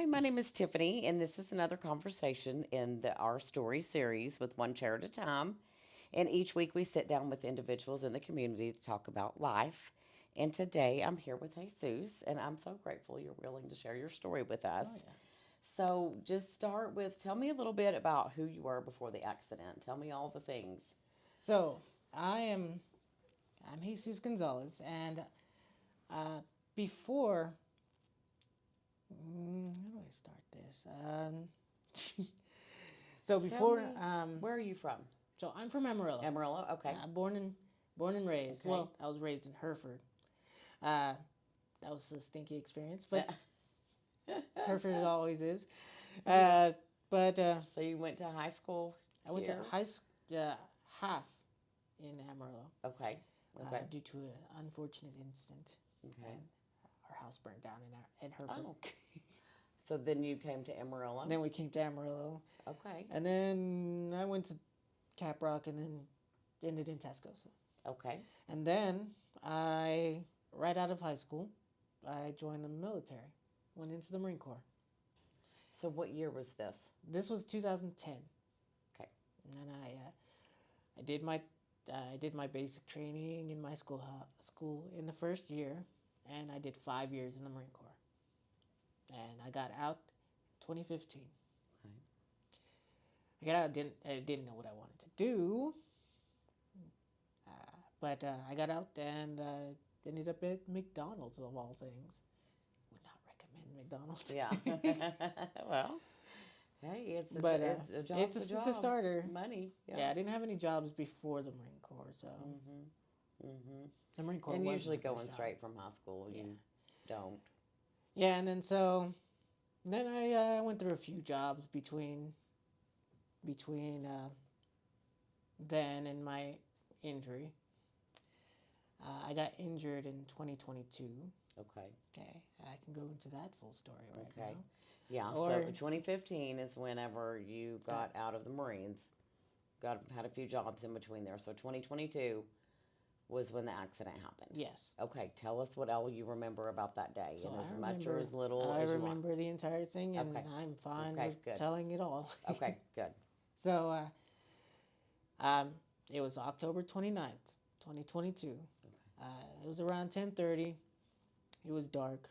Hi, my name is Tiffany, and this is another conversation in the Our Story series with One Chair at a Time. And each week we sit down with individuals in the community to talk about life. And today I'm here with Jesus, and I'm so grateful you're willing to share your story with us. Oh yeah. So, just start with tell me a little bit about who you were before the accident. Tell me all the things. So I'm Jesus Gonzalez, and uh, before how do I start this? So Tell before me, where are you from? so I'm from Amarillo. Amarillo? Okay. Born and raised. Okay. Well, I was raised in Hereford. Uh, that was a stinky experience, but Hereford it always is. Uh, but So, you went to high school I went to here? high school half in Amarillo Okay. Okay. due to an unfortunate incident. Okay. And our house burned down in Hereford. Oh. So then you came to Amarillo? Then we came to Amarillo, Okay. and then I went to Caprock, and then ended in Tascosa. Okay. And then right out of high school, I joined the military, went into the Marine Corps. So what year was this? This was 2010, Okay. and then I did my basic training in my school in the first year, and I did 5 years in the Marine Corps, and I got out 2015. Okay. I got out. I didn't know what I wanted to do, but I got out and ended up at McDonald's of all things. Would not recommend McDonald's. Yeah. Well, hey, But it's a job. it's A job. a starter. Money. Yeah, I didn't have any jobs before the Marine Corps, so the Marine Corps And was usually my first going job. straight from high school, you don't. Yeah, and then I went through a few jobs between then and my injury. I got injured in 2022. Okay. Okay, I can go into that full story right Okay. now. Yeah. Or So 2015 is whenever you got out of the Marines. Had a few jobs in between there. So 2022 was when the accident happened. yes. Okay. Tell us what all you remember about that day, So and as I much remember or as little I as you want. remember the entire thing, and Okay. I'm fine Okay. with Good. telling it all. Okay. Good. So um, it was October 29th, 2022. It was around 10:30. It was dark.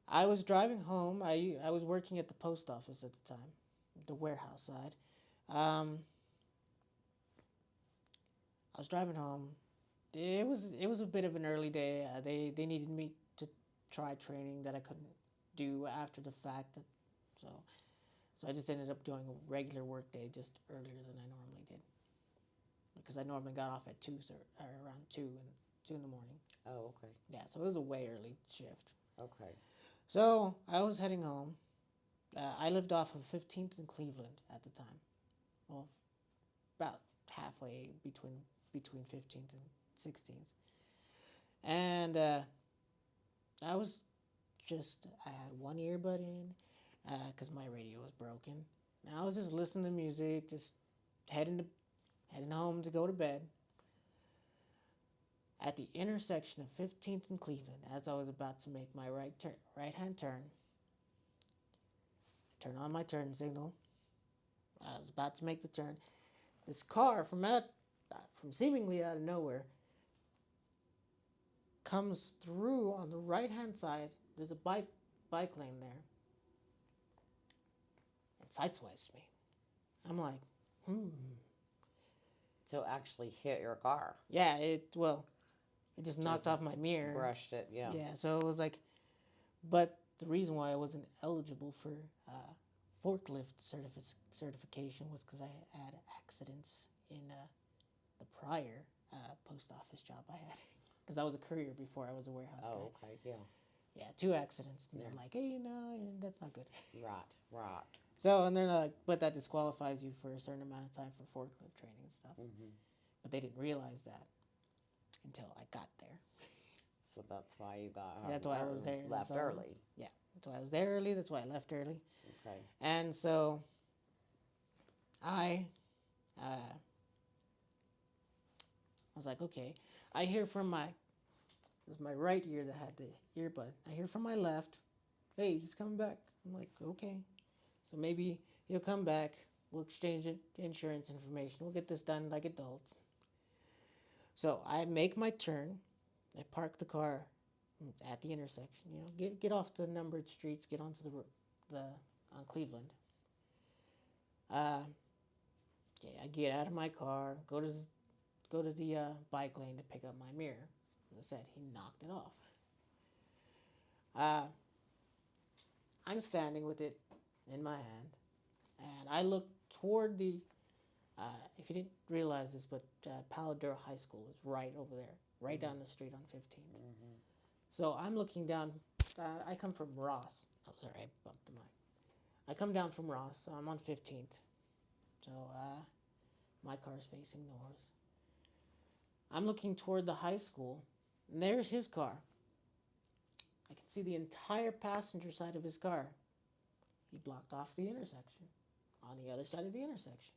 I was driving home. I was working at the post office at the time, the warehouse side. Um, I was driving home. It was a bit of an early day. They needed me to try training that I couldn't do after the fact. So I just ended up doing a regular work day just earlier than I normally did, because I normally got off at around 2 in the morning. Oh. Okay. Yeah, so it was a way early shift. Okay. So I was heading home. I lived off of 15th and Cleveland at the time. Well, about halfway between 15th and 16th. And I had one earbud in because my radio was broken. And I was just listening to music, just heading home to go to bed. At the intersection of 15th and Cleveland, as I was about to make my right hand turn, I turned on my turn signal. I was about to make the turn. This car from seemingly out of nowhere comes through on the right hand side. There's a bike lane there. It sideswipes me. I'm like, So actually hit your car. yeah. It just knocked off my mirror. Brushed it. Yeah. Yeah. So it was like, but the reason why I wasn't eligible for forklift certification was because I had accidents in the prior post office job I had. Because I was a courier before I was a warehouse guy. Oh. Okay. Yeah. Yeah, 2 accidents. And they're like, hey, no, that's not good. Right. Right. So, and they're like, but that disqualifies you for a certain amount of time for forklift training and stuff. But they didn't realize that until I got there. So that's why you got. That's why I was there. Left early. Yeah, that's why I was there early. That's why I left early. Okay. And so I was like, okay. I hear from it was my right ear that had the earbud. I hear from my left, hey, he's coming back. I'm like, okay. So maybe he'll come back. We'll exchange insurance information. We'll get this done like adults. So I make my turn. I park the car at the intersection. Get off the numbered streets. Get onto the on Cleveland. Uh, okay, I get out of my car. Go to the bike lane to pick up my mirror. As I said, he knocked it off. Uh, I'm standing with it in my hand, and I look toward the. If you didn't realize this, but Paladura High School is right over there, right down the street on 15th. Mm-hmm. So I'm looking down. I come from Ross. Oh, sorry, I bumped the mic. I come down from Ross, so I'm on 15th. So my car's facing north. I'm looking toward the high school, and there's his car. I can see the entire passenger side of his car. He blocked off the intersection on the other side of the intersection.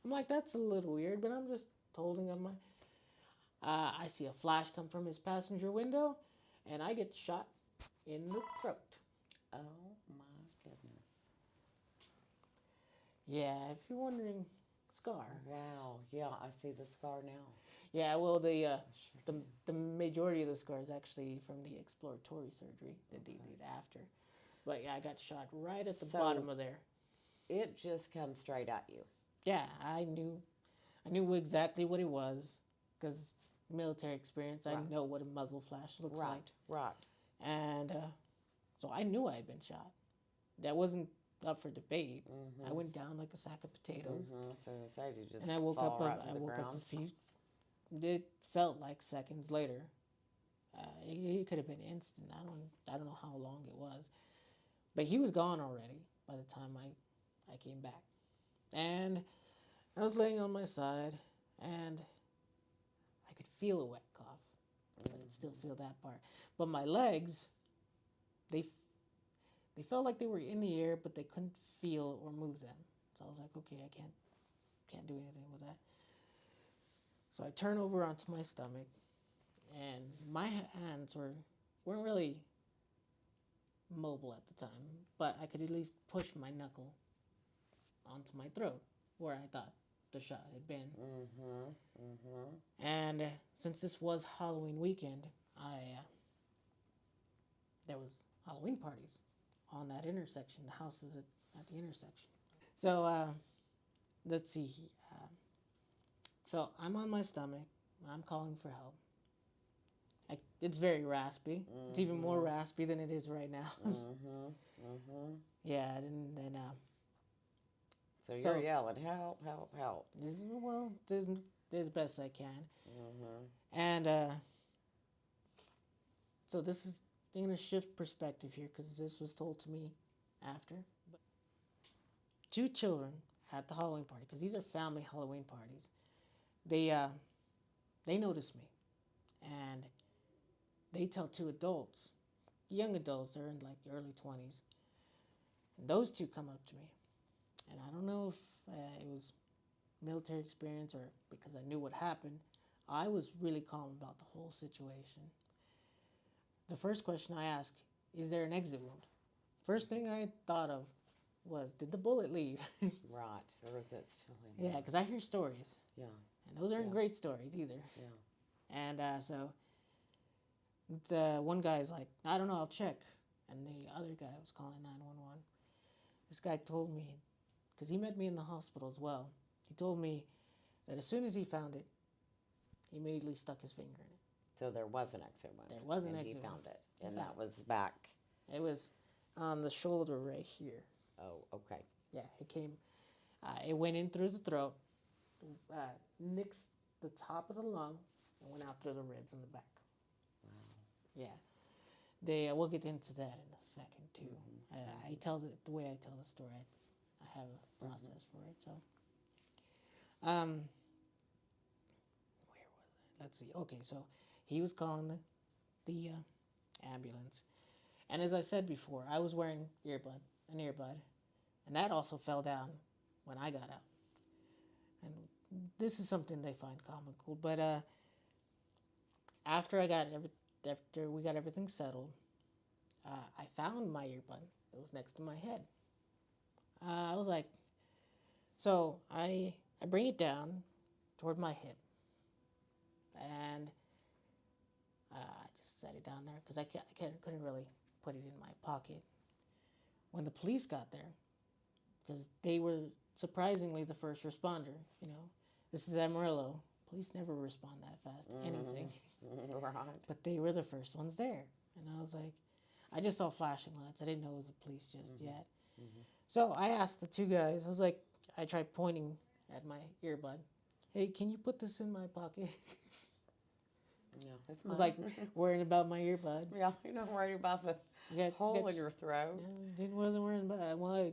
I'm like, that's a little weird, but I'm just holding up my. I see a flash come from his passenger window, and I get shot in the throat. Oh my goodness. Yeah, if you're wondering, scar. Wow. Yeah, I see the scar now. Yeah, well, I sure the do. the majority of the scar is actually from the exploratory surgery that they did after. But yeah, I got shot right at the So bottom of there. it just comes straight at you. Yeah, I knew exactly what it was, because military experience. I Right. know what a muzzle flash looks like, Right. Right. and so I knew I had been shot. That wasn't up for debate. I Mm-hmm. went down like a sack of potatoes, Mm-hmm. So I said you just and I woke fall up. right to I the woke up ground. a few. It felt like seconds later. It could have been instant. I don't know how long it was, but he was gone already by the time I came back, and I was laying on my side, and I could feel a wet cough. I could still Mm-hmm. feel that part, but my legs, they they felt like they were in the air, but they couldn't feel or move them. So I was like, okay, I can't do anything with that. So I turn over onto my stomach, and my hands weren't really mobile at the time, but I could at least push my knuckle onto my throat where I thought the shot had been. Mm-hmm. Mm-hmm. And since this was Halloween weekend, I there was Halloween parties on that intersection. The house is at the intersection. So let's see. Uh, so I'm on my stomach. I'm calling for help. It's very raspy. It's even more Mm-hmm. raspy than it is right now. Mm-hmm. Mm-hmm. Yeah, and then So you're so yelling, help, help, help. this best I can, Mm-hmm. and so this is I'm gonna shift perspective here because this was told to me after. But two children at the Halloween party, because these are family Halloween parties. They they notice me, and they tell two adults, young adults, they're in like early 20s, and those two come up to me, and I don't know if it was military experience or because I knew what happened. I was really calm about the whole situation. The first question I asked, is there an exit wound? First thing I thought of was, did the bullet leave? Right. Or is it still in Yeah, there? because I hear stories, Yeah. and those aren't Yeah. great stories either. Yeah. And so the one guy's like, I don't know, I'll check. And the other guy was calling 911. This guy told me, because he met me in the hospital as well, he told me that as soon as he found it, he immediately stuck his finger in it. So there was an exit wound. There was an and exit he wound. found it. He And found that was back. it. It was on the shoulder right here. Oh, okay. Yeah, it came, it went in through the throat, nixed the top of the lung, and went out through the ribs in the back. Wow. Yeah. They we'll get into that in a second too. Mm-hmm. I tell the way I tell the story. I have a Mm-hmm. process for it. So, where was it? Let's see. Okay, so he was calling the ambulance, and as I said before, I was wearing an earbud, and that also fell down when I got out. And this is something they find comical, but after I got after we got everything settled, I found my earbud. It was next to my head. I was like, so I bring it down toward my hip, and I just set it down there because couldn't really put it in my pocket. When the police got there, because they were surprisingly the first responder, this is Amarillo. Police never respond that fast to anything. Right. But they were the first ones there. And I was like, I just saw flashing lights. I didn't know it was the police just yet. So I asked the two guys, I was like, I tried pointing at my earbud. Hey, can you put this in my pocket? Yeah, it's I was like worrying about my earbud. yeah, you're not worried about the hole in your throat. Wasn't worrying about it. Well, I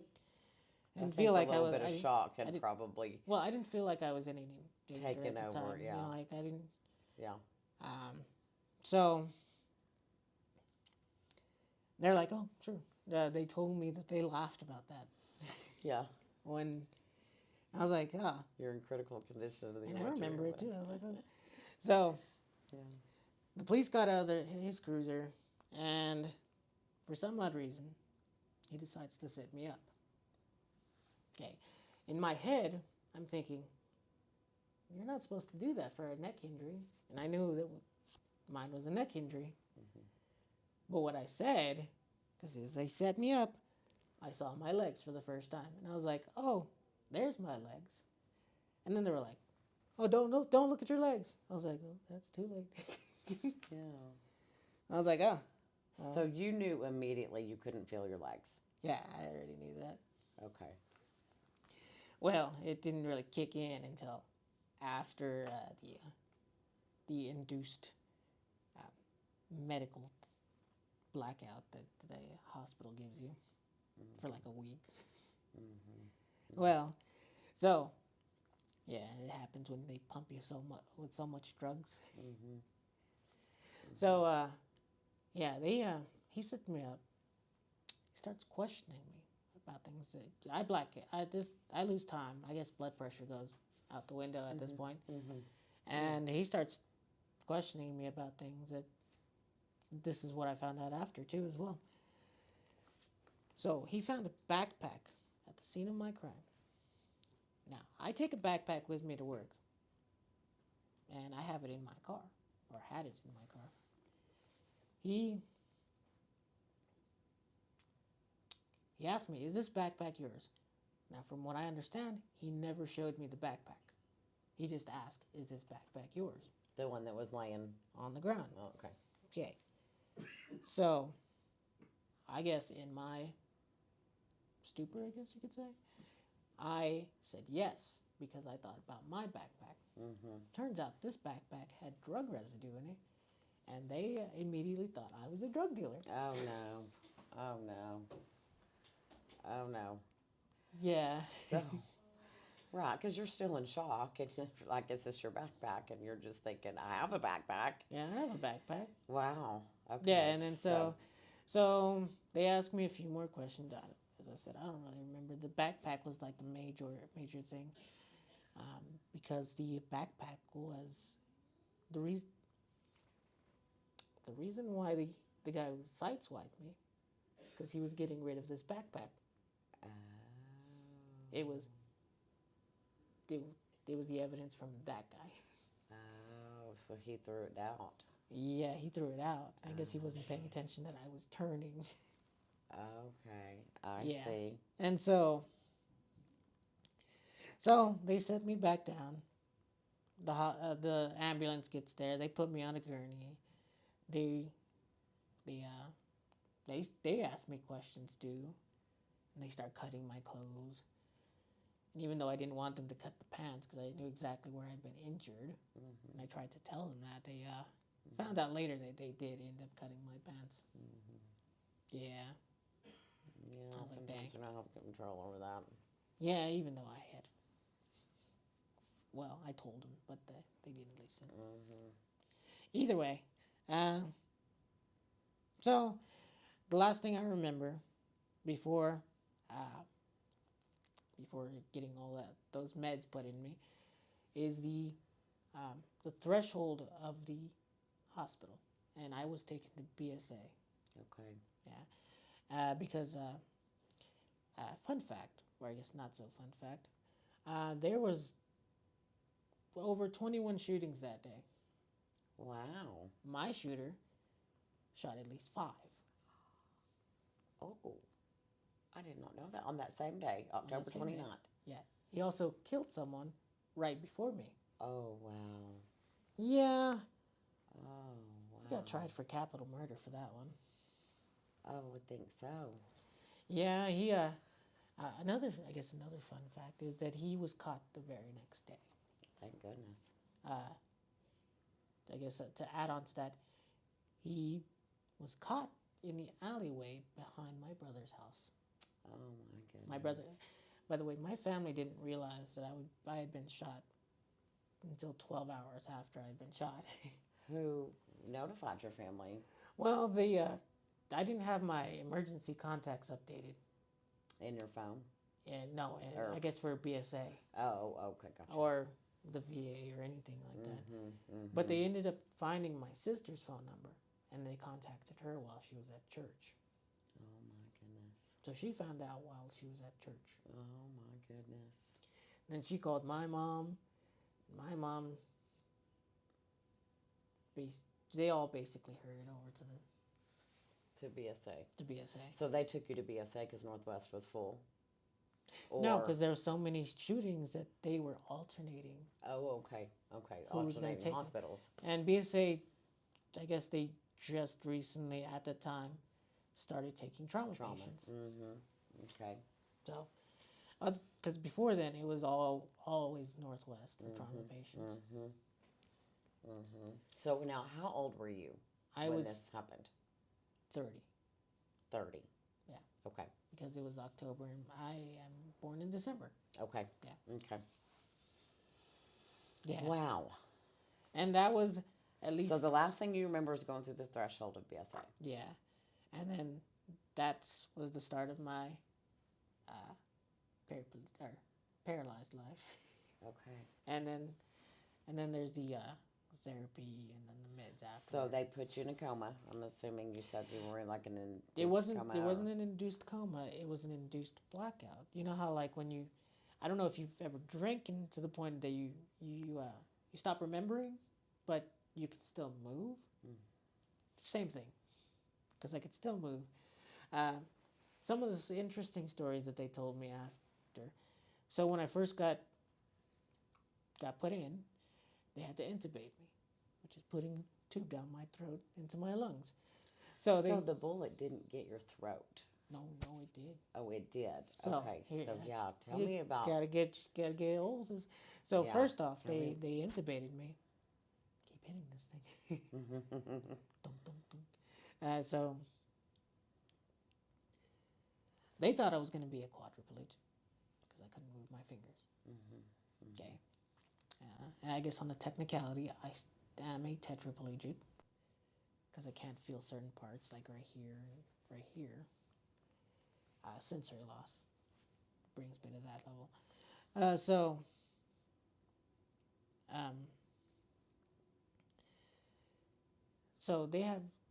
didn't I feel think like a I little was. bit of shock had probably Well, I didn't feel like I was in any danger taken at the over. time. Yeah, Like I didn't. yeah. So they're like, oh, sure. They told me that they laughed about that. Yeah. When I was like, ah. You're in critical condition. And I remember it too. I was like, oh. So yeah. the police got out of his cruiser, and for some odd reason, he decides to set me up. Okay. In my head, I'm thinking, you're not supposed to do that for a neck injury. And I knew that mine was a neck injury. But what I said, because as they set me up, I saw my legs for the first time. And I was like, oh, there's my legs. And then they were like, oh, don't look at your legs. I was like, well, that's too late. Yeah. I was like, oh. So you knew immediately you couldn't feel your legs. Yeah, I already knew that. Okay. Well, it didn't really kick in until after the induced medical blackout that the hospital gives you for like a week. Well, so yeah, it happens when they pump you so much with so much drugs. So yeah, he set me up. He starts questioning me about things that I lose time. I guess blood pressure goes out the window at this point. And he starts questioning me about things that this is what I found out after too as well. So he found a backpack at the scene of my crime. Now, I take a backpack with me to work, and I have it in my car, or had it in my car. He asked me, is this backpack yours? Now, from what I understand, he never showed me the backpack. He just asked, is this backpack yours? The one that was laying on the ground. Oh, okay. Okay. So, I guess in my stupor, I guess you could say, I said yes because I thought about my backpack. Turns out this backpack had drug residue in it, and they immediately thought I was a drug dealer. Oh, no. Oh, no. Oh, no. Yeah. So, right, because you're still in shock, and like, is this your backpack? And you're just thinking, I have a backpack. Yeah, I have a backpack. Wow. Okay. Yeah, and then so they asked me a few more questions. As I said, I don't really remember. The backpack was like the major thing, because the backpack was the reason why the guy who sideswiped me is because he was getting rid of this backpack. It was the evidence from that guy. Oh, so he threw it out. Yeah, he threw it out. I guess he wasn't paying attention that I was turning. Okay, I see. And so they set me back down. The ambulance gets there. They put me on a gurney. They ask me questions too, and they start cutting my clothes. And even though I didn't want them to cut the pants because I knew exactly where I'd been injured, and I tried to tell them that, they found out later that they did end up cutting my pants. Yeah. Yeah, sometimes you don't have control over that. Yeah, even though I had. Well, I told them, but they didn't listen. Either way, so the last thing I remember before getting all those meds put in me is the threshold of the hospital, and I was taken to BSA. Okay. Because fun fact, or I guess not so fun fact, there was over 21 shootings that day. Wow. My shooter shot at least 5 Oh, I did not know that on that same day, on that October same day. 29th. Yeah, he also killed someone right before me. Oh, wow. Yeah, Oh, he wow. got tried for capital murder for that one. I would think so. Yeah, he another fun fact is that he was caught the very next day. Thank goodness. I guess to add on to that, he was caught in the alleyway behind my brother's house. Oh, my goodness. My brother, by the way, my family didn't realize that I had been shot until 12 hours after I had been shot. Who notified your family? Well, I didn't have my emergency contacts updated. In your phone? And no, Or- I guess for BSA Oh, okay, gotcha. or the VA or anything like that. But they ended up finding my sister's phone number, and they contacted her while she was at church. Oh, my goodness. So she found out while she was at church. Oh, my goodness. Then she called my mom. My mom, they all basically hurried over to To BSA. BSA. So they took you to BSA because Northwest was full? No, Or- because there were so many shootings that they were alternating. Oh, okay. Okay. Who was gonna Alternating take it? hospitals. And BSA, I guess they just recently, at the time, started taking trauma. patients. Okay. So, because before then it was always Northwest for trauma patients. So now, how old were you I when was this happened? 30. 30. Yeah. Okay. Because it was October and I am born in December. Okay. Yeah. Okay. Yeah. Wow. And that was at least. So the last thing you remember is going through the threshold of BSA. Yeah. And then that was the start of my paralyzed life. Okay. And then there's the therapy and then the meds after. So they put you in a coma. I'm assuming you said you were in like an induced It wasn't coma. an induced coma. It was an induced blackout. You know how like when you, I don't know if you've ever drinking to the point that you stop remembering, but you can still move. Same thing, because I could still move. Some of the interesting stories that they told me after. So when I first got put in, they had to intubate me, which is putting a tube down my throat into my lungs. So the bullet didn't get your throat. No, it did. Oh, it did. So, Okay. here, So yeah, tell me about. Gotta get old. So Yeah, first off, tell me. they intubated me. Keep hitting this thing. Dum, dum, dum. So they thought I was gonna be a quadriplegic because I couldn't move my fingers. Okay. And I guess on a technicality, I am a tetraplegic because I can't feel certain parts, like right here and right here. Sensory loss brings me to that level. So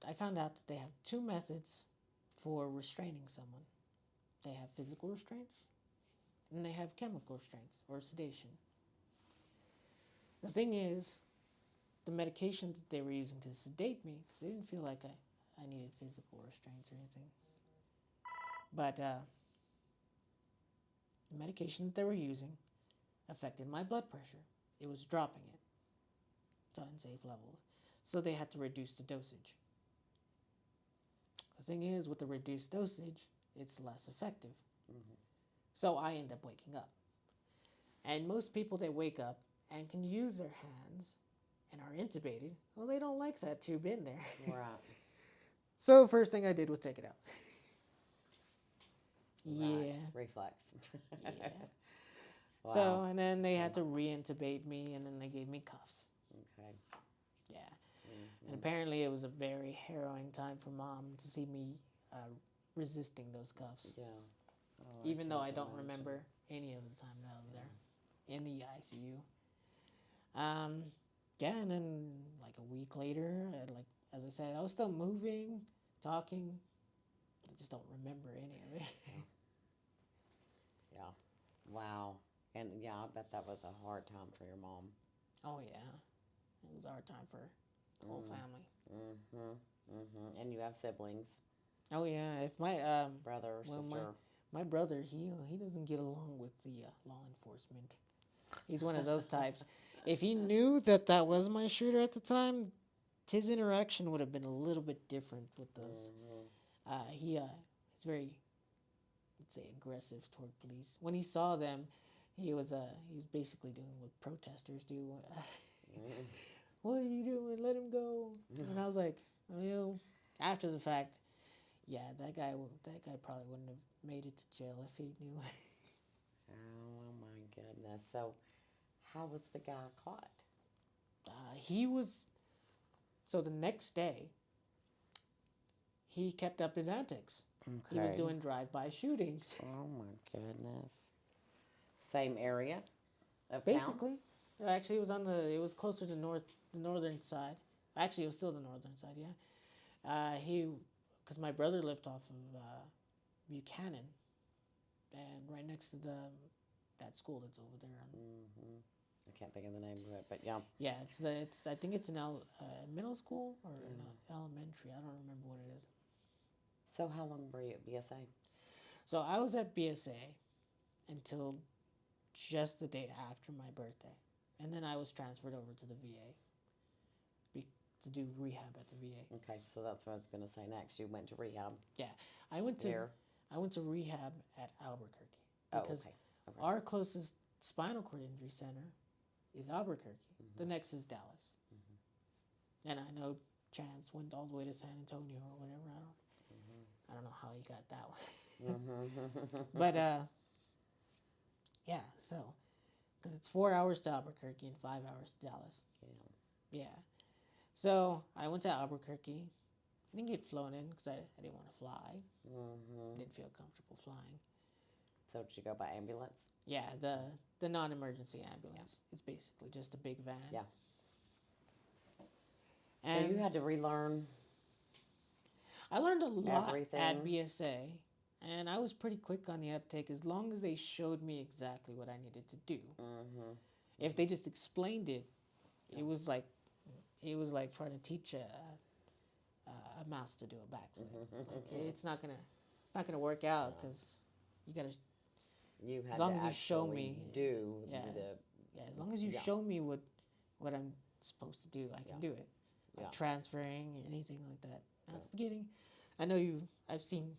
I found out that they have 2 methods for restraining someone. They have physical restraints, and they have chemical restraints or sedation. The thing is, the medications that they were using to sedate me, because they didn't feel like I needed physical restraints or anything. But the medication that they were using affected my blood pressure. It was dropping it to unsafe levels. So they had to reduce the dosage. The thing is, with the reduced dosage, it's less effective. So I end up waking up. And most people that wake up and can use their hands and are intubated, well, they don't like that tube in there. Right. So first thing I did was take it out. Right. Yeah. Reflex. Yeah. Wow. So, and then they had to re-intubate me, and then they gave me cuffs. Okay. Yeah. And apparently it was a very harrowing time for Mom to see me resisting those cuffs. Yeah. Oh, Even though I can't don't imagine. remember any of the time that I was there in the ICU. Yeah, and then like a week later, as I said, I was still moving, talking. I just don't remember any of it. Yeah. Wow. And yeah, I bet that was a hard time for your mom. Oh yeah, it was a hard time for the whole family. And you have siblings, Oh yeah, if my brother, well sister. my brother he doesn't get along with the law enforcement. He's one of those types. If he knew that that was my shooter at the time, his interaction would have been a little bit different with us. He's very, let's say, aggressive toward police. When he saw them, he was basically doing what protesters do. What are you doing? Let him go. And I was like, well, after the fact, yeah, that guy probably wouldn't have made it to jail if he knew. Oh my goodness. So, how was the guy caught? He was so the next day he kept up his antics. He was doing drive-by shootings. Oh my goodness. Same area of town? Basically, actually, it was closer to the northern side. Actually, it was still the northern side. Yeah, because my brother lived off of Buchanan, and right next to that school that's over there. I can't think of the name of it, but yeah. Yeah, it's I think it's an middle school or an elementary. I don't remember what it is. So, how long were you at BSA? So I was at BSA until just the day after my birthday, and then I was transferred over to the VA to do rehab at the VA. Okay, so that's what I was going to say next. You went to rehab. Yeah, I went to Where? I went to rehab at Albuquerque Oh, because okay. our closest spinal cord injury center is Albuquerque. The next is Dallas, and I know Chance went all the way to San Antonio or whatever. I don't know how he got that one, but yeah. So, because it's 4 hours to Albuquerque and 5 hours to Dallas. Yeah. Yeah. So I went to Albuquerque. I didn't get flown in because I didn't want to fly. Didn't feel comfortable flying. So, did you go by ambulance? Yeah, the non-emergency ambulance. It's basically just a big van. Yeah. And so, you had to relearn. I learned a lot everything. at BSA, and I was pretty quick on the uptake as long as they showed me exactly what I needed to do. If they just explained it, it was like trying to teach a mouse to do a backflip. Like, it's not gonna work out because you gotta. You had As long to as you show actually me, do yeah, the. as long as you show me what I'm supposed to do, I can do it. Like transferring, anything like that. At the beginning, I know I've seen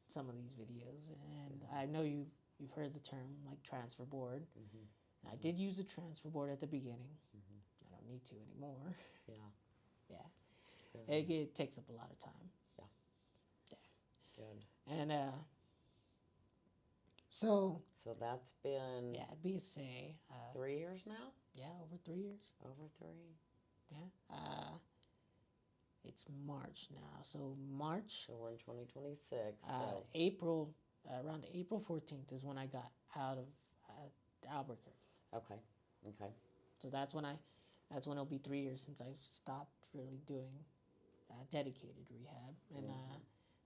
some of these videos, and I know you've heard the term like transfer board. And I did use a transfer board at the beginning. I don't need to anymore. Yeah. Yeah, it takes up a lot of time. Good. And so that's been at BSA 3 years now? yeah, over 3 years. Over 3? Yeah. It's March now. So March. So we're in 2026. April, around April 14th is when I got out of Albuquerque. Okay. So that's when it'll be 3 years since I stopped really doing dedicated rehab, and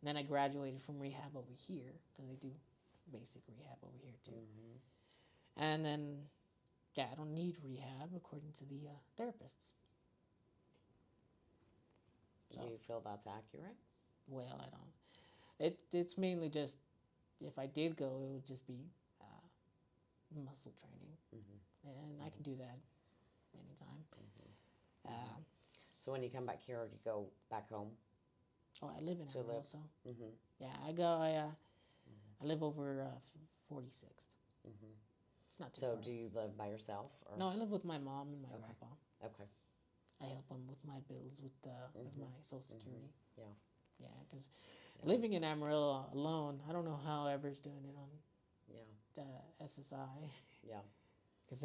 then I graduated from rehab over here because they do basic rehab over here too. And then, yeah, I don't need rehab according to the therapists. So, do you feel that's accurate? Well, I don't. It's mainly just if I did go, it would just be muscle training, and I can do that anytime. So when you come back here, you go back home? Oh, I live in Amarillo, so Mm-hmm. yeah, I go. I live over 46th. It's not too far. So do you live by yourself? Or? No, I live with my mom and my grandpa. Okay. I help them with my bills with my Social Security. Yeah. Yeah, because living in Amarillo alone, I don't know how Ever's doing it on SSI. Yeah. Because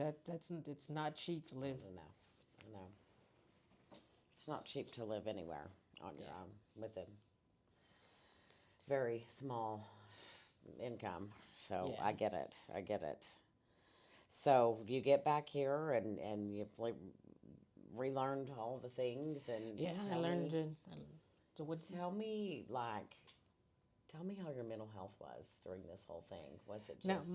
it's not cheap to live. I know. It's not cheap to live anywhere on your own with a very small income. So I get it. So you get back here and you've relearned all the things and I learned to So what? Tell me how your mental health was during this whole thing. Was it Now just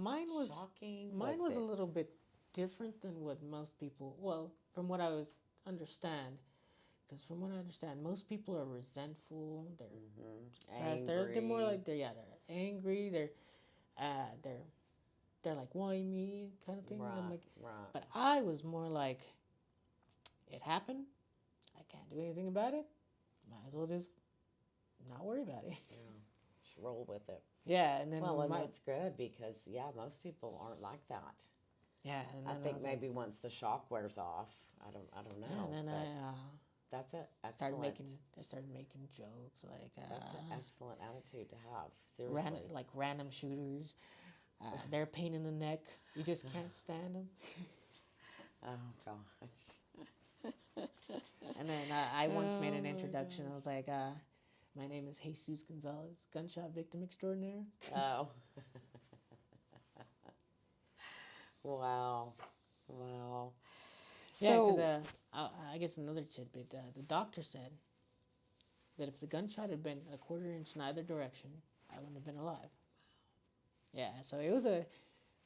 shocking? mine was a little bit different than what most people. Well, from what I was understand, because from what I understand, most people are resentful. They're depressed. They're more Angry? like they're angry. Uh they're they're like why me kind of thing. And I'm Right, like, right. but I was more like it happened. I can't do anything about it. Might as well just not worry about it. Yeah, just roll with it. Yeah, and then Well, and my that's good because yeah, most people aren't like that. yeah, and I then I think was like, maybe once the shock wears off, I don't yeah, and know, then but I that's it. started Excellent. making I started making jokes like That's an excellent attitude to have. random Seriously. like random shooters. They're a pain in the neck. You just can't stand them. Oh gosh. And then I once made Oh an my introduction. I gosh. was like, my name is Jesus Gonzalez, gunshot victim extraordinaire. Oh. Wow. Wow. Yeah, because So, I guess another tidbit. The doctor said that if the gunshot had been a quarter inch in either direction, I wouldn't have been alive. Yeah, so it's a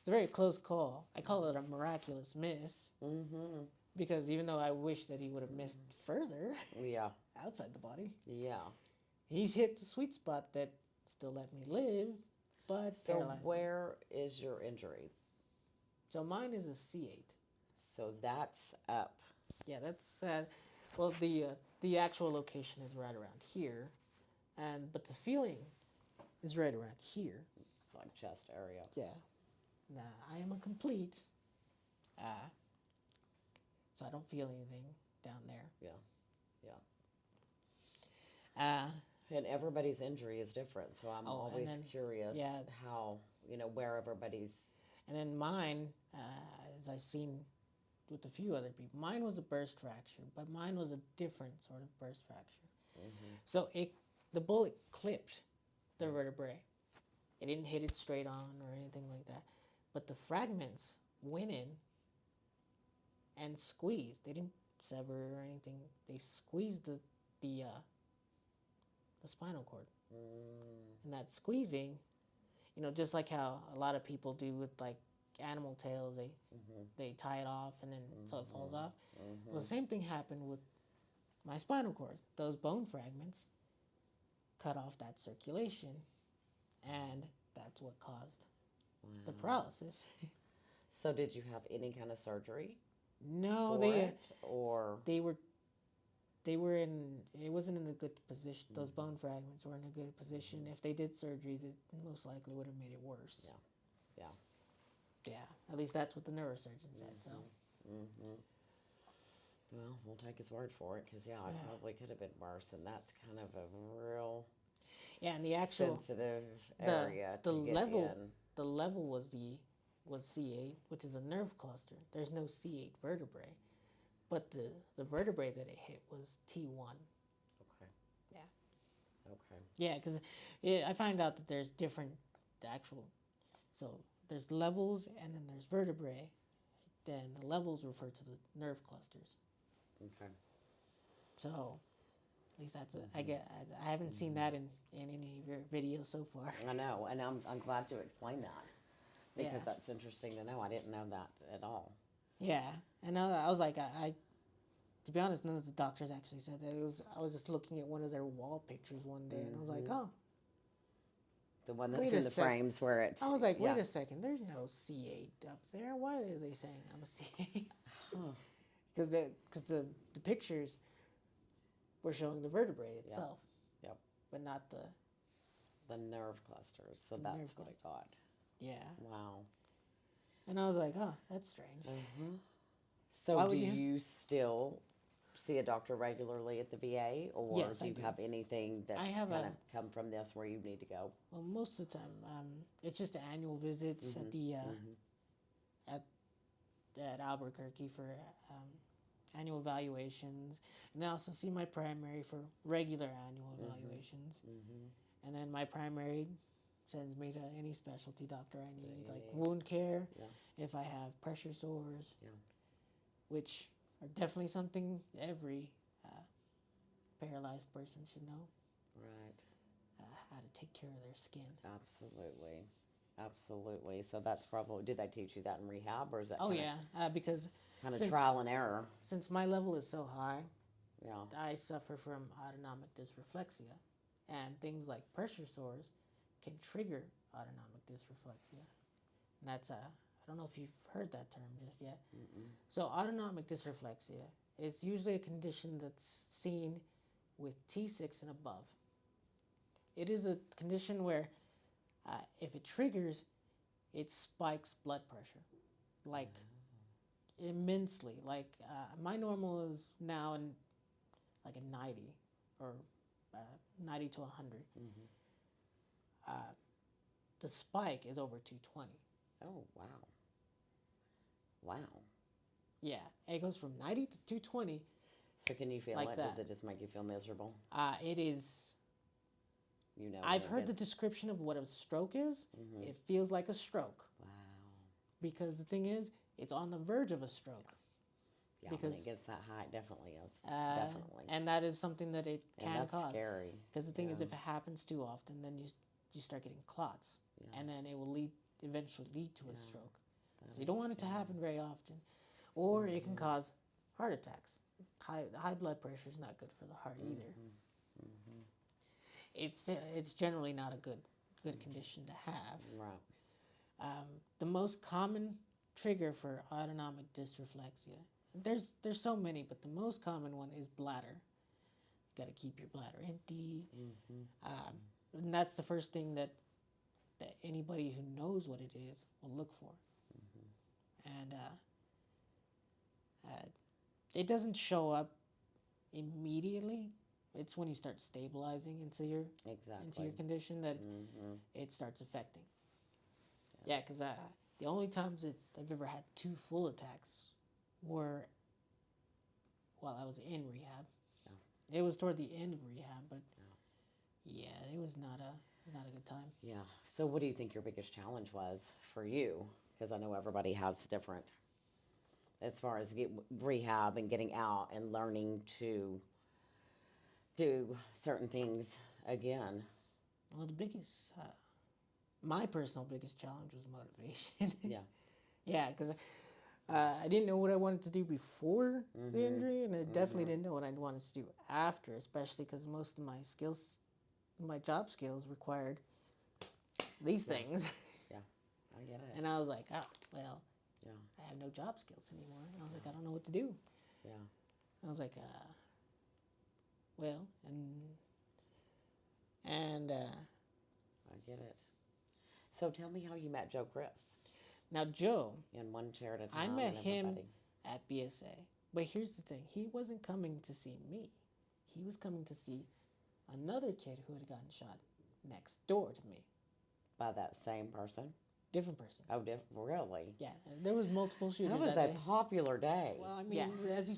very close call. I call it a miraculous miss mm-hmm. because even though I wish that he would have missed further Yeah. outside the body, Yeah. he's hit the sweet spot that still let me live, but So, paralyzed me. where is your injury? So mine is a C8. So, that's up. Yeah, that's well the actual location is right around here, and but the feeling is right around here. Like chest area. Yeah. Nah, I am a complete. Uh, so I don't feel anything down there. Yeah. Yeah. Uh, And everybody's injury is different. So, I'm oh, and always then curious yeah, how, where everybody's. and then mine, as I've seen with a few other people, mine was a burst fracture, but mine was a different sort of burst fracture. Mm-hmm. So the bullet clipped the vertebrae. It didn't hit it straight on or anything like that, but the fragments went in and squeezed. They didn't sever or anything. They squeezed the spinal cord, and that squeezing, just like how a lot of people do with like animal tails, they tie it off and then so it falls off. Well, the same thing happened with my spinal cord. Those bone fragments cut off that circulation, and that's what caused the paralysis. So, did you have any kind of surgery No, for it? Or. they were it wasn't in a good position. Those bone fragments were in a good position. If they did surgery, that most likely would have made it worse. Yeah. Yeah. Yeah, at least that's what the neurosurgeon said. So Mm-hmm. Well, we'll take his word for it because, yeah, it probably could have been worse. And that's kind of a real yeah, and the actual sensitive the area the to get level in. the level was C8, which is a nerve cluster. There's no C8 vertebrae, but the vertebrae that it hit was T1. Okay. Yeah. Okay. Yeah, because I find out that there's different actual. So there's levels and then there's vertebrae. Then the levels refer to the nerve clusters. Okay. So at least that's I haven't seen that in any of your videos so far. I know. And I'm glad to explain that because Yeah. that's interesting to know. I didn't know that at all. Yeah, and I was like, I to be honest, none of the doctors actually said that. I was just looking at one of their wall pictures one day, and I was like, oh, The one Wait that's a in the sec. frames where it. I was like, yeah. wait a second, there's no C8 up there. Why are they saying I'm a C8? Huh. Because the pictures were showing the vertebrae itself, Yep. but not the nerve clusters. So The that's nerve what I thought. yeah. Wow. And I was like, oh, that's strange. So Why do would you have- you still see a doctor regularly at the VA, or Yes, do I you do. have anything that's have kind a- of come from this where you need to go? Well, most of the time, it's just the annual visits at the at Albuquerque for annual evaluations, and I also see my primary for regular annual evaluations. And then my primary sends me to any specialty doctor I need, like wound care, Yeah. if I have pressure sores, Yeah. which are definitely something every paralyzed person should know. Right. how to take care of their skin. Absolutely. Absolutely. So that's probably, do they teach you that in rehab, or is that Oh yeah, because kind of since trial and error? since my level is so high, Yeah. I suffer from autonomic dysreflexia, and things like pressure sores can trigger autonomic dysreflexia. And that's I don't know if you've heard that term just yet. Mm-mm. So autonomic dysreflexia is usually a condition that's seen with T6 and above. It is a condition where if it triggers, it spikes blood pressure, like immensely. Like my normal is now in like a 90 or 90 to 100. Mm-hmm. The spike is over 220. Oh, wow. Wow. Yeah, it goes from 90 to 220. So can you feel Like it? that. Does it just make you feel miserable? It is. You know. I've heard the description of what a stroke is. Mm-hmm. It feels like a stroke. Wow. Because the thing is, it's on the verge of a stroke. Yeah, because when it gets that high, it definitely is. Definitely. And that is something that it can and that's cause. scary. Because the thing is, Yeah. if it happens too often, then you start getting clots, Yeah. and then it will eventually lead to a Yeah. stroke. That So you is don't want it to scary. happen very often, or it can cause heart attacks. High blood pressure is not good for the heart either. Mm-hmm. Mm-hmm. It's generally not a good condition to have. Right. The most common trigger for autonomic dysreflexia, there's so many, but the most common one is bladder. You got to keep your bladder empty, Mm-hmm. and that's the first thing that anybody who knows what it is will look for. And it doesn't show up immediately. It's when you start stabilizing into your Exactly. condition that Mm-hmm. it starts affecting. Yeah, because the only times that I've ever had 2 full attacks were while I was in rehab. Yeah. It was toward the end of rehab, but yeah, it was not a good time. Yeah. So what do you think your biggest challenge was for you? Because I know everybody has different, as far as rehab and getting out and learning to do certain things again. Well, my personal biggest challenge was motivation. Yeah. Yeah, because I didn't know what I wanted to do before the injury, and I definitely didn't know what I wanted to do after, especially because most of my skills, my job skills required these things. Yeah. I get it. And I was like, oh, well, Yeah. I have no job skills anymore. And I was like, I don't know what to do. Yeah. I was like, well, and I get it. So tell me how you met Joe Chris now Joe, in one chair at a time. I met and him everybody. at BSA. But here's the thing. He wasn't coming to see me. He was coming to see another kid who had gotten shot next door to me. By that same person. Different person. Oh, really? Yeah, there was multiple shooters That was that a day. popular day. Well, I mean, as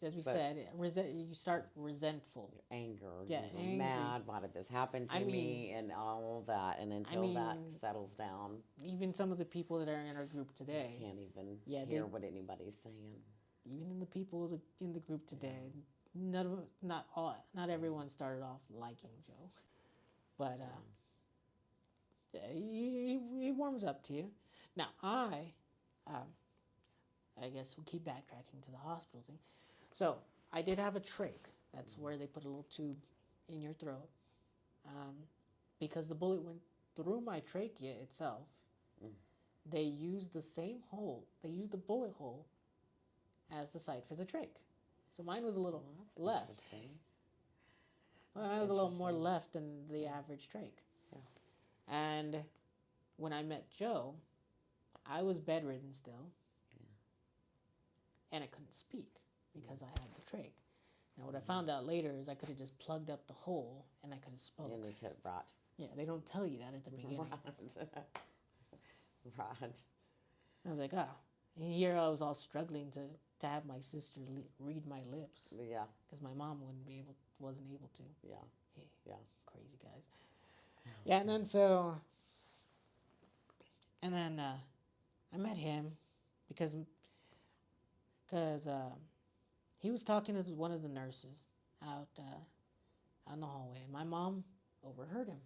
we said, you start resentful. Anger. Yeah, you were angry. mad. Why did this happen to me? And all of that. And until that settles down, Even some of the people that are in our group today, you can't even Yeah, hear what anybody's saying. even in the people in the group today, not everyone started off liking Joe, but he warms up to you. Now I guess we'll keep backtracking to the hospital thing. So I did have a trach. That's where they put a little tube in your throat, because the bullet went through my trachea itself. They used the same hole. They used the bullet hole as the site for the trach. So mine was a little left. Interesting. Well, mine was a little more left than the average trach. Yeah. And when I met Joe, I was bedridden still. And I couldn't speak because I had the trach. Now, what I found out later is I could have just plugged up the hole and I could have spoke. And you could have brought. Yeah, they don't tell you that at the beginning. Right. I was like, oh. And here I was all struggling to have my sister read my lips Yeah. because my mom wasn't able to. Yeah. Hey, Yeah. crazy guys. Yeah, and then I met him because he was talking to one of the nurses out out in the hallway. And my mom overheard him.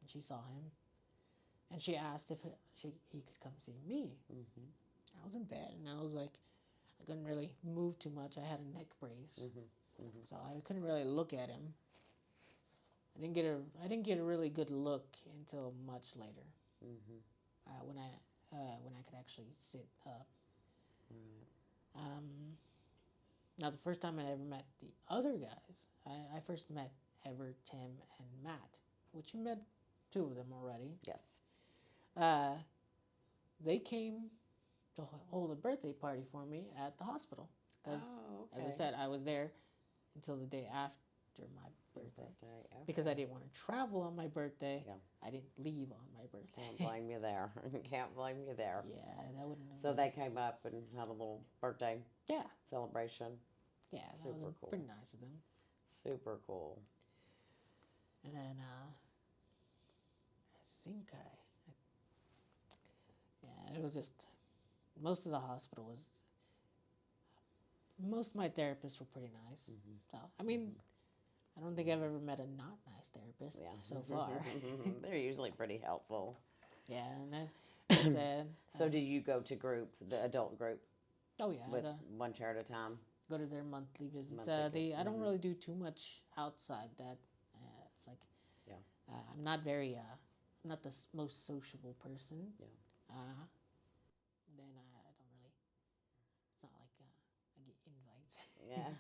And she saw him. And she asked if he could come see me. Mm-hmm. I was in bed, and I was like, I couldn't really move too much. I had a neck brace. Mm-hmm. Mm-hmm. So I couldn't really look at him. I didn't get a really good look until much later. Mm-hmm. When I could actually sit up. Right. Now the first time I ever met the other guys, I first met Ever, Tim, and Matt, which you met two of them already. Yes. They came to hold a birthday party for me at the hospital. Because, okay. as I said, I was there until the day after my birthday. Okay. Because I didn't want to travel on my birthday. Yeah. I didn't leave on my birthday. Can't blame you there. Can't blame you there. Yeah, that wouldn't have So they came up and had a little birthday celebration. Yeah, that Super was cool. pretty nice of them. Super cool. And then it was just, most of the hospital was, most of my therapists were pretty nice. Mm-hmm. So, I mean, I don't think I've ever met a not nice therapist so far. They're usually pretty helpful. Yeah, and then said. So do you go to group, the adult group? Oh yeah, With one chair at a time? Go to their monthly visits. I don't really do too much outside that. It's like, I'm not very, I'm not the most sociable person. Yeah. Then I don't really, it's not like I get invites. Yeah.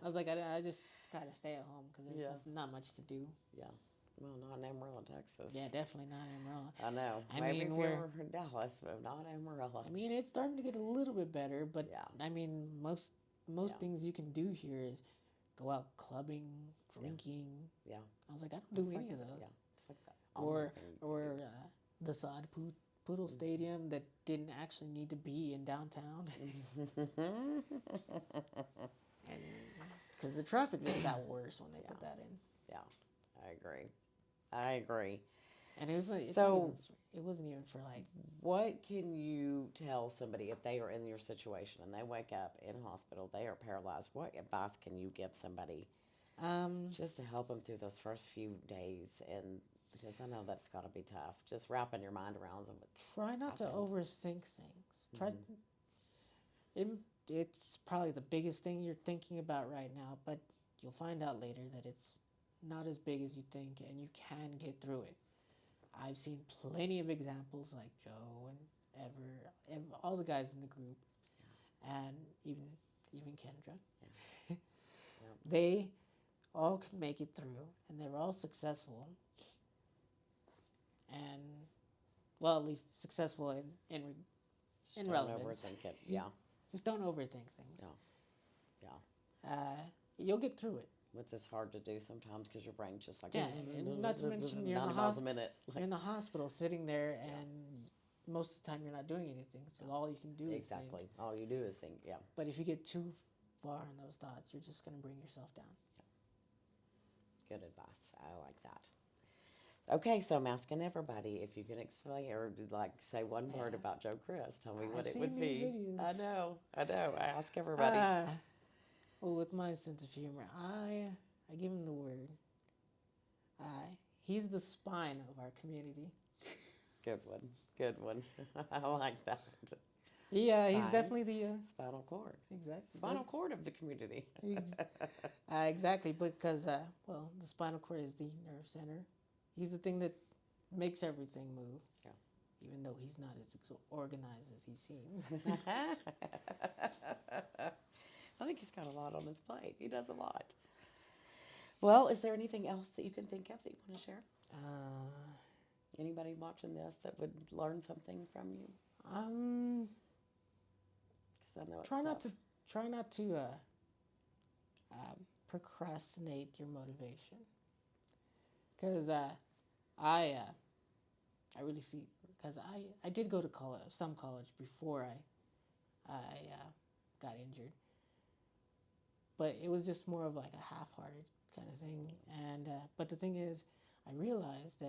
I was like, I just kind of stay at home because there's not much to do. Yeah. Well, not in Amarillo, Texas. Yeah, definitely not Amarillo. I know. Maybe if we're in Dallas, but not Amarillo. I mean, it's starting to get a little bit better, but I mean, most things you can do here is go out clubbing, drinking. Yeah. I was like, I don't do any of those. Yeah. It's like that. Or the Sod Poodle Stadium that didn't actually need to be in downtown. Because the traffic just got worse when they put that in. Yeah, I agree. And it wasn't even for like. What can you tell somebody if they are in your situation and they wake up in a hospital, they are paralyzed? What advice can you give somebody just to help them through those first few days? And because I know that's got to be tough, just wrapping your mind around them. Try not to overthink things. It's probably the biggest thing you're thinking about right now, but you'll find out later that it's not as big as you think, and you can get through it. I've seen plenty of examples like Joe and Ever, all the guys in the group, and even Kendra. Yeah. They all could make it through, and they were all successful. And, well, at least successful in relevance. Don't overthink it. Yeah. Just don't overthink things. Yeah. You'll get through it. Which is hard to do sometimes because your brain's just like... Yeah, and not to mention you're in the hospital sitting there, and most of the time you're not doing anything. So all you can do is think. Exactly. All you do is think, yeah. But if you get too far in those thoughts, you're just going to bring yourself down. Yeah. Good advice. I like that. Okay, so I'm asking everybody if you can explain or like say one word about Joe Chris. Tell me what it would be. Videos. I know. I ask everybody. Well, with my sense of humor, I give him the word. He's the spine of our community. Good one. I like that. Yeah, he's definitely the spinal cord. Exactly. Spinal cord of the community. Exactly, because the spinal cord is the nerve center. He's the thing that makes everything move. Yeah. Even though he's not as organized as he seems. I think he's got a lot on his plate. He does a lot. Well, is there anything else that you can think of that you want to share? Anybody watching this that would learn something from you? Because I know it's tough. Try not to procrastinate your motivation. Because I really see, because I did go to some college before I got injured, but it was just more of like a half-hearted kind of thing. And but the thing is, I realized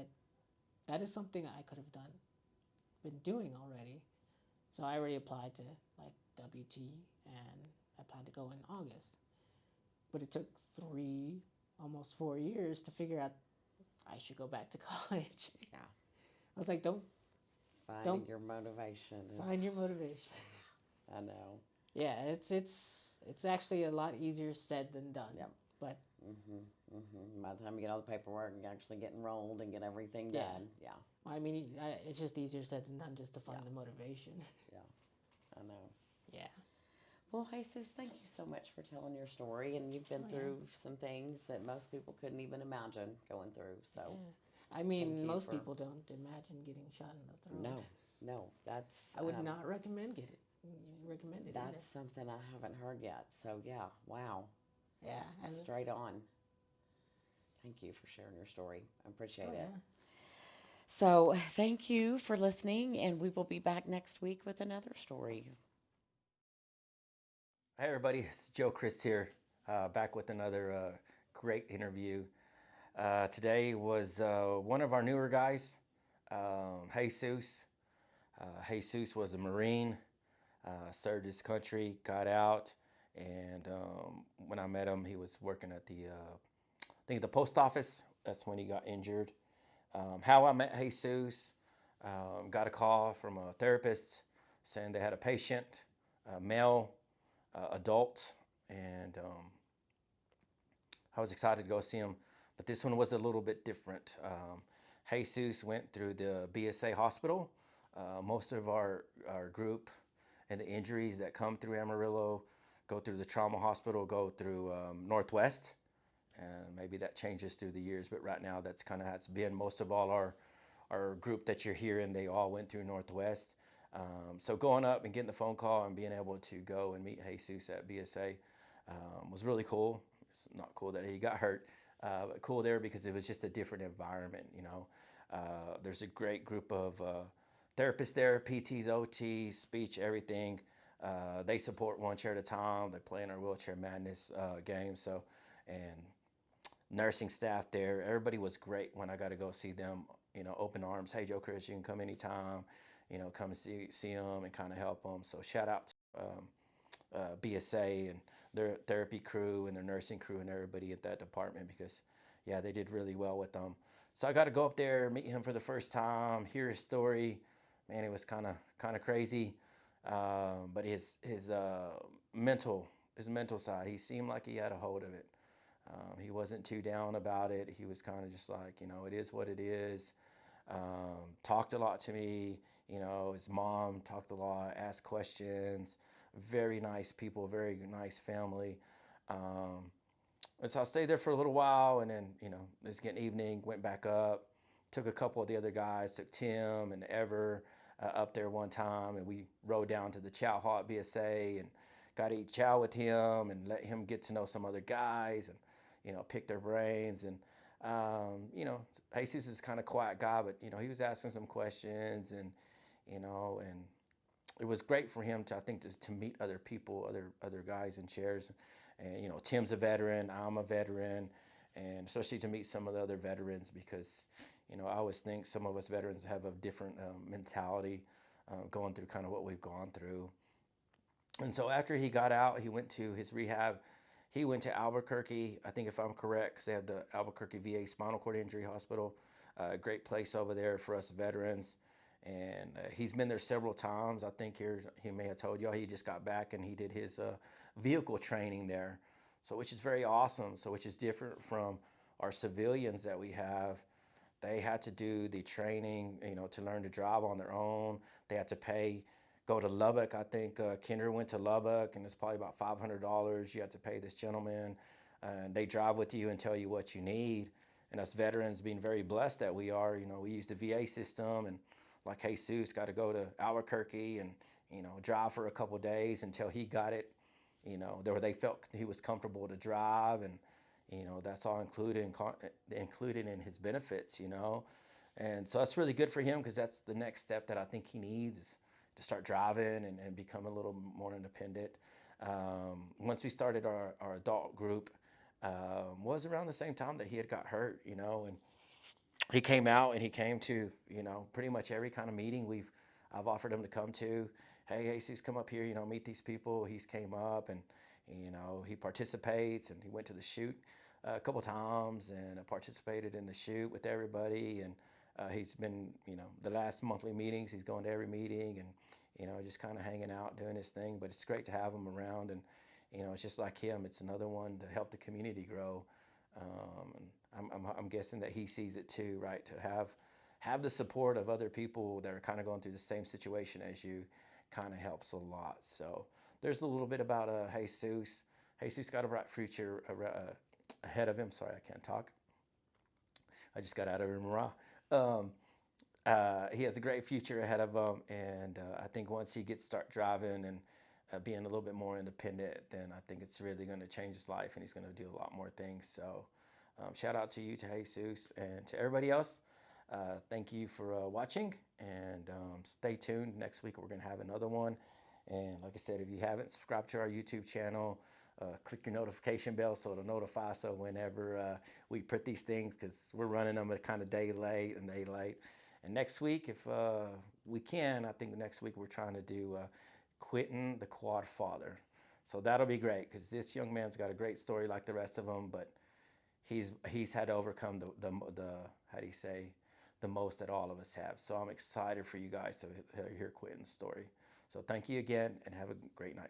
that is something I could have been doing already. So I already applied to like WT, and I plan to go in August. but it took almost 4 years to figure out I should go back to college. Yeah. I was like, don't Finding your motivation is, find your motivation. I know. Yeah, it's actually a lot easier said than done. Yep. But By the time you get all the paperwork and actually get enrolled and get everything Yeah. done, yeah, I mean, it's just easier said than done just to find Yeah. the motivation. yeah, I know. Yeah. Well, Jesus, thank you so much for telling your story, and you've been Oh, yeah. through some things that most people couldn't even imagine going through. So, I mean, Thank you most for- people don't imagine getting shot in the throat. no, that's I would not recommend recommend it that's something I haven't heard yet. So, yeah, wow, either. Yeah. And, straight on. Thank you for sharing your story. I appreciate oh, it. yeah. So, thank you for listening, and we will be back next week with another story. Hey everybody, it's Joe Chris here, back with another great interview. Today was one of our newer guys, Jesus. Jesus was a Marine, served his country, got out, and when I met him, he was working at I think the post office. That's when he got injured. How I met Jesus, got a call from a therapist saying they had a patient, a male adult, and I was excited to go see him. But this one was a little bit different. Jesus went through the BSA hospital. Most of our group and the injuries that come through Amarillo go through the trauma hospital, go through Northwest. And maybe that changes through the years, but right now that's kind of how it's been. Most of all our group that you're hearing, they all went through Northwest. So going up and getting the phone call and being able to go and meet Jesus at BSA was really cool. It's not cool that he got hurt, but cool there because it was just a different environment, you know. There's a great group of therapists there, PTs, OTs, speech, everything. They support One Chair at a Time. They play in our Wheelchair Madness game. So, and nursing staff there, everybody was great when I got to go see them. You know, open arms. Hey, Joe Chris, you can come anytime. You know, come and see them and kind of help them. So shout out to BSA and their therapy crew and their nursing crew and everybody at that department because, yeah, they did really well with them. So I got to go up there, meet him for the first time, hear his story. Man, it was kind of crazy, but his mental side, he seemed like he had a hold of it. He wasn't too down about it. He was kind of just like, you know, it is what it is. Talked a lot to me. You know, his mom talked a lot, asked questions. Very nice people, very nice family. And so I stayed there for a little while, and then, you know, it was getting evening, went back up, took a couple of the other guys, took Tim and Ever up there one time, and we rode down to the chow hall at BSA and got to eat chow with him and let him get to know some other guys and, you know, pick their brains. And, you know, Jesus is kind of quiet guy, but, you know, he was asking some questions and, you know, and it was great for him to, I think, to meet other people, other guys in chairs. And, you know, Tim's a veteran, I'm a veteran, and especially to meet some of the other veterans because, you know, I always think some of us veterans have a different mentality going through kind of what we've gone through. And so after he got out, he went to his rehab. He went to Albuquerque, I think if I'm correct, because they have the Albuquerque VA Spinal Cord Injury Hospital. A great place over there for us veterans. And he's been there several times. I think he may have told y'all he just got back and he did his vehicle training there. So which is very awesome. So which is different from our civilians that we have. They had to do the training, you know, to learn to drive on their own. They had to pay, go to Lubbock. I think Kendra went to Lubbock, and it's probably about $500. You have to pay this gentleman, and they drive with you and tell you what you need. And us veterans, being very blessed that we are, you know, we use the VA system, and like Jesus got to go to Albuquerque and, you know, drive for a couple days until he got it, you know, where they felt he was comfortable to drive, and, you know, that's all included in his benefits, you know. And so that's really good for him because that's the next step that I think he needs is to start driving and become a little more independent. Once we started our adult group, was around the same time that he had got hurt, you know, and he came out and he came to, you know, pretty much every kind of meeting I've offered him to come to. Hey, Jesus, come up here, you know, meet these people. He's came up and, You know, he participates, and he went to the shoot a couple times and participated in the shoot with everybody. And he's been, you know, the last monthly meetings, he's going to every meeting and, you know, just kind of hanging out, doing his thing. But it's great to have him around. And, you know, it's just like him. It's another one to help the community grow. And I'm guessing that he sees it too, right? To have the support of other people that are kind of going through the same situation as you kind of helps a lot. So there's a little bit about Jesus. Jesus got a bright future ahead of him. Sorry, I can't talk. I just got out of Umrah. He has a great future ahead of him, and I think once he gets start driving and being a little bit more independent, then I think it's really going to change his life, and he's going to do a lot more things. So, shout out to you, to Jesus, and to everybody else. Thank you for watching, and stay tuned. Next week we're going to have another one. And like I said, if you haven't subscribed to our YouTube channel, click your notification bell so it'll notify so whenever we put these things, because we're running them a kind of day late. And next week, if we can, I think next week we're trying to do Quentin the Quad Father. So that'll be great, because this young man's got a great story like the rest of them, but he's had to overcome the how do you say, the most that all of us have. So I'm excited for you guys to hear Quentin's story. So thank you again, and have a great night.